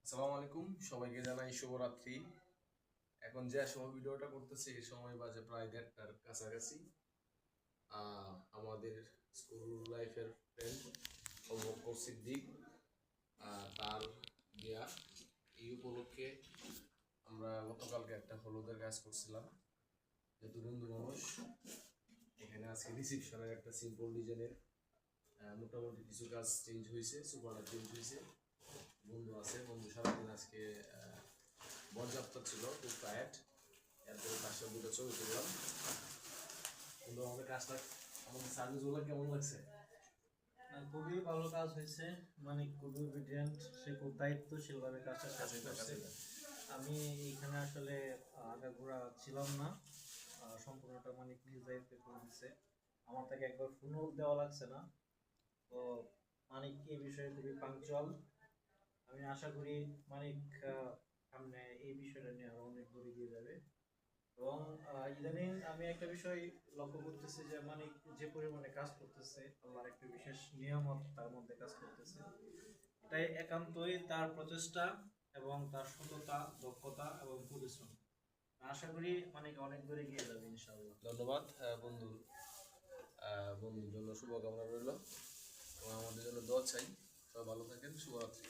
আসসালামু আলাইকুম, সবাইকে জানাই শুভরাত্রি। এখন যে সময় ভিডিওটা করতেছি এই সময় বাজে প্রায় 1:30টার কাছাকাছি। আমাদের স্কুল লাইফের ফ্রেন্ড অবকর সিদ্দিক, তার বিয়া। এই উপলক্ষে আমরা গতকালকে একটা হলুদের কাজ করছিলাম। যেহেতু বন্ধু মানুষ, এখানে আজকে রিসিপশনের একটা সিম্পল ডিজাইনের মোটামুটি কিছু কাজ চেঞ্জ হয়েছে, সুপারটা চেঞ্জ হয়েছে। বন্ধু আছে, বন্ধু সারাদিন আজকে বরযাত্রা ছিল, খুব টায়ার্ড। এরপরে তার সাথে দুটো ছবি তুললাম। কিন্তু আমাদের কাজটা, আমাদের সার্ভিসগুলো কেমন লাগছে? খুবই ভালো কাজ হয়েছে। মানে খুবই অবিডিয়েন্ট, সে খুব দায়িত্বশীল ভাবে কাজটা শেষ করছে। আমি এইখানে আসলে আগাগোড়া ছিলাম না, সম্পূর্ণটা মানিক নিজ দায়িত্বে করে দিচ্ছে। আমার থেকে একবার ফোনও দেওয়া লাগছে না। তো মানিক এই বিষয়ে খুবই পাংচুয়াল। আমি আশা করি মানিক সামনে এই বিষয়টা নিয়ে আরো অনেক দূরে এগিয়ে যাবে। এবং ইদানিং আমি একটা বিষয় লক্ষ্য করতেছি যে মানিক যে পরিমাণে কাজ করতেছে, আল্লাহর একটা বিশেষ নিয়ামত তার মধ্যে কাজ করতেছে। এটাই একান্তই তার প্রচেষ্টা এবং তার সততা, দক্ষতা এবং পরিশ্রম। আশা করি মানিক অনেক দূরে এগিয়ে যাবে ইনশাআল্লাহ। ধন্যবাদ বন্ধু। বন্ধুর জন্য শুভকামনা রইল এবং আমাদের জন্য দোয়া চাই। সবাই ভালো থাকেন, শুভরাত্রি।